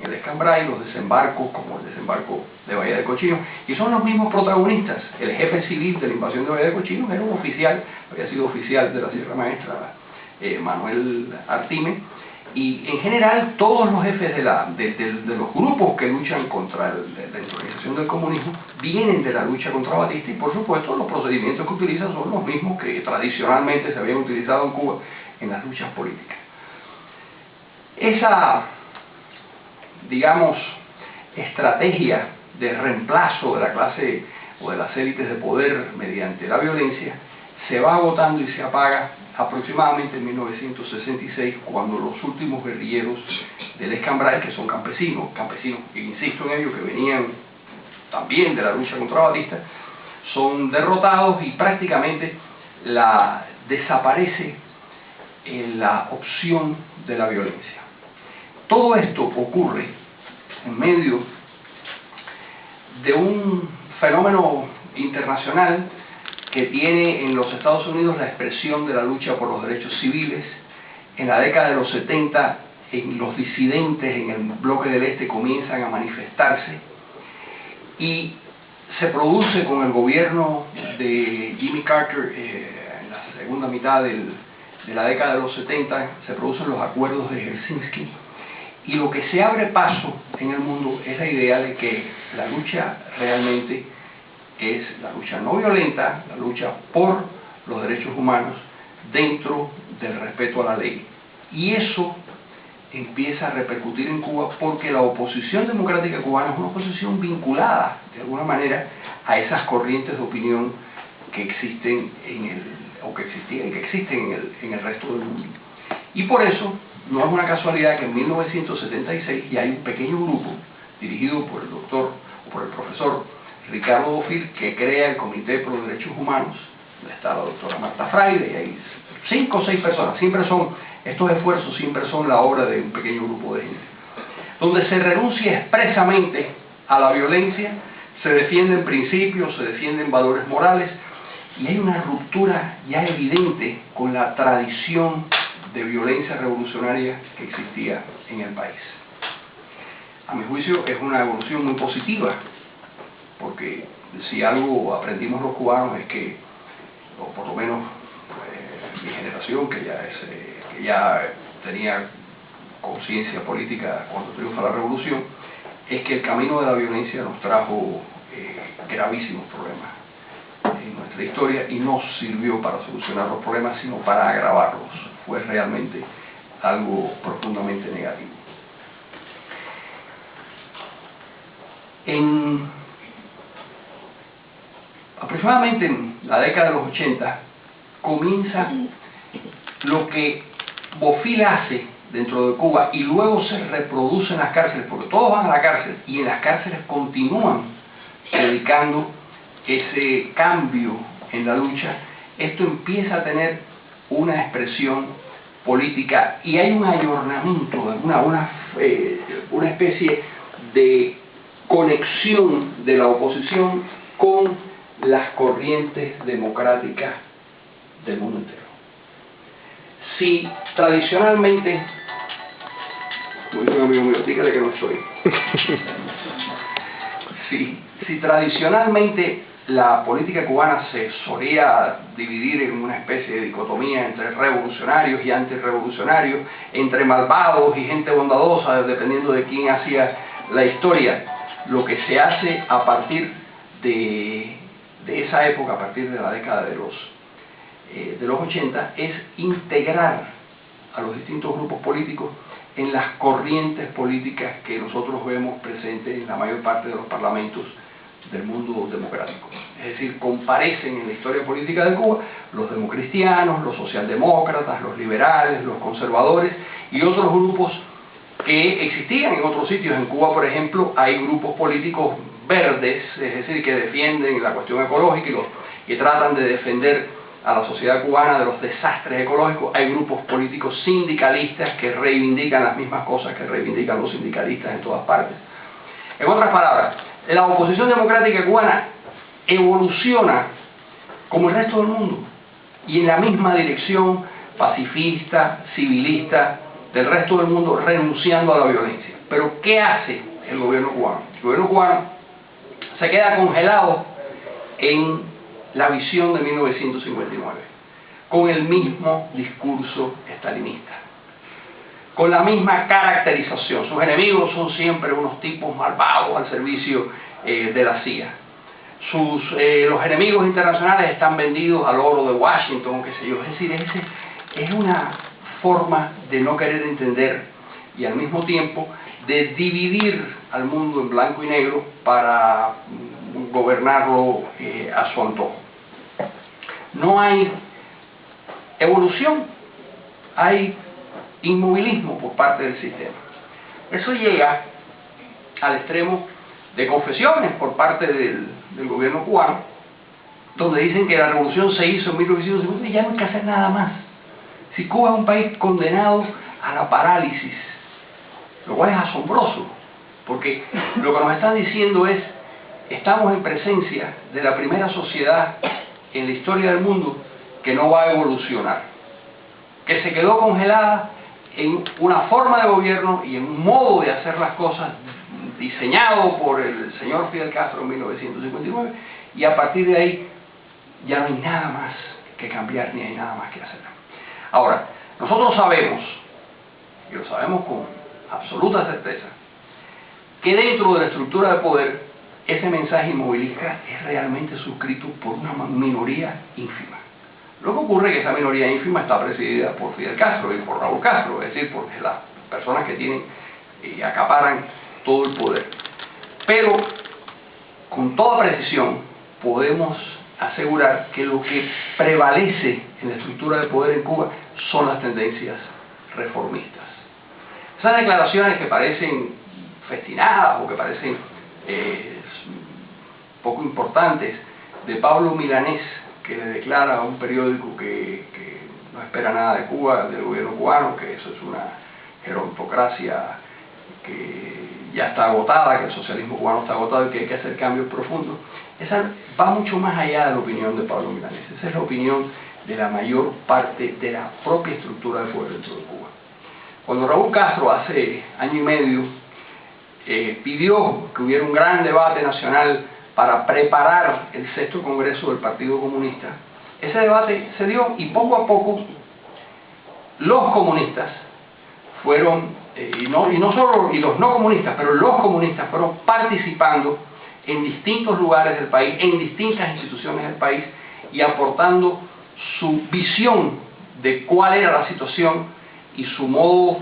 el Escambray, los desembarcos como el desembarco de Bahía de Cochinos, y son los mismos protagonistas. El jefe civil de la invasión de Bahía de Cochinos era un oficial, había sido oficial de la Sierra Maestra, Manuel Artime, y en general todos los jefes de los grupos que luchan contra la insurrección del comunismo vienen de la lucha contra Batista, y por supuesto los procedimientos que utilizan son los mismos que tradicionalmente se habían utilizado en Cuba en las luchas políticas. Esa, digamos, estrategia de reemplazo de la clase o de las élites de poder mediante la violencia se va agotando y se apaga aproximadamente en 1966, cuando los últimos guerrilleros del Escambray, que son campesinos, e insisto en ello, que venían también de la lucha contra Batista, son derrotados y prácticamente desaparece la opción de la violencia. Todo esto ocurre en medio de un fenómeno internacional que tiene en los Estados Unidos la expresión de la lucha por los derechos civiles. En la década de los 70, los disidentes en el bloque del Este comienzan a manifestarse, y se produce con el gobierno de Jimmy Carter, en la segunda mitad de la década de los 70, se producen los acuerdos de Helsinki, y lo que se abre paso en el mundo es la idea de que la lucha realmente es la lucha no violenta, la lucha por los derechos humanos dentro del respeto a la ley. Y eso empieza a repercutir en Cuba porque la oposición democrática cubana es una oposición vinculada de alguna manera a esas corrientes de opinión que existen que existían y que existen en el resto del mundo. Y por eso no es una casualidad que en 1976 ya hay un pequeño grupo dirigido por el profesor Ricardo Bofill, que crea el Comité por los Derechos Humanos. Está la doctora Marta Fraile, y hay 5 o 6 personas. Estos esfuerzos siempre son la obra de un pequeño grupo de gente, donde se renuncia expresamente a la violencia, se defienden principios, se defienden valores morales, y hay una ruptura ya evidente con la tradición de violencia revolucionaria que existía en el país. A mi juicio es una evolución muy positiva, porque si algo aprendimos los cubanos es que, o por lo menos mi generación, que ya tenía conciencia política cuando triunfa la revolución, es que el camino de la violencia nos trajo gravísimos problemas en nuestra historia, y no sirvió para solucionar los problemas, sino para agravarlos. Fue realmente algo profundamente negativo. Aproximadamente en la década de los 80 comienza lo que Bofill hace dentro de Cuba, y luego se reproduce en las cárceles, porque todos van a la cárcel y en las cárceles continúan predicando ese cambio en la lucha. Esto empieza a tener una expresión política, y hay un ayornamiento, una especie de conexión de la oposición con las corrientes democráticas del mundo entero. Si tradicionalmente, como dice un amigo mío, dígale que no estoy. Si tradicionalmente la política cubana se solía dividir en una especie de dicotomía entre revolucionarios y antirrevolucionarios, entre malvados y gente bondadosa, dependiendo de quién hacía la historia, lo que se hace a partir de esa época, a partir de la década de los 80, es integrar a los distintos grupos políticos en las corrientes políticas que nosotros vemos presentes en la mayor parte de los parlamentos del mundo democrático. Es decir, comparecen en la historia política de Cuba los democristianos, los socialdemócratas, los liberales, los conservadores y otros grupos que existían en otros sitios. En Cuba, por ejemplo, hay grupos políticos verdes, es decir, que defienden la cuestión ecológica y tratan de defender a la sociedad cubana de los desastres ecológicos. Hay grupos políticos sindicalistas que reivindican las mismas cosas que reivindican los sindicalistas en todas partes. En otras palabras, la oposición democrática cubana evoluciona como el resto del mundo, y en la misma dirección pacifista, civilista del resto del mundo, renunciando a la violencia. Pero ¿qué hace el gobierno cubano? El gobierno cubano se queda congelado en la visión de 1959, con el mismo discurso estalinista, con la misma caracterización. Sus enemigos son siempre unos tipos malvados al servicio de la CIA. Los enemigos internacionales están vendidos al oro de Washington, qué sé yo. Es decir, es una forma de no querer entender y al mismo tiempo de dividir al mundo en blanco y negro para gobernarlo a su antojo. No hay evolución, hay inmovilismo por parte del sistema. Eso llega al extremo de confesiones por parte del gobierno cubano, donde dicen que la revolución se hizo en 1950 y ya no hay que hacer nada más. Si Cuba es un país condenado a la parálisis, lo cual es asombroso, porque lo que nos están diciendo es: estamos en presencia de la primera sociedad en la historia del mundo que no va a evolucionar, que se quedó congelada en una forma de gobierno y en un modo de hacer las cosas diseñado por el señor Fidel Castro en 1959, y a partir de ahí ya no hay nada más que cambiar ni hay nada más que hacer. Ahora, nosotros sabemos, y lo sabemos con absoluta certeza, que dentro de la estructura de poder ese mensaje inmovilista es realmente suscrito por una minoría ínfima. Lo que ocurre es que esa minoría ínfima está presidida por Fidel Castro y por Raúl Castro, es decir, por las personas que tienen y acaparan todo el poder. Pero con toda precisión podemos asegurar que lo que prevalece en la estructura de poder en Cuba son las tendencias reformistas. Esas declaraciones que parecen festinadas o que parecen poco importantes de Pablo Milanés, que le declara a un periódico que no espera nada de Cuba, del gobierno cubano, que eso es una gerontocracia que ya está agotada, que el socialismo cubano está agotado y que hay que hacer cambios profundos. Esa va mucho más allá de la opinión de Pablo Milanés. Esa es la opinión de la mayor parte de la propia estructura de poder dentro de Cuba. Cuando Raúl Castro hace año y medio pidió que hubiera un gran debate nacional para preparar el 6º Congreso del Partido Comunista, ese debate se dio y poco a poco los comunistas fueron, y los no comunistas, pero los comunistas fueron participando en distintos lugares del país, en distintas instituciones del país, y aportando su visión de cuál era la situación y su modo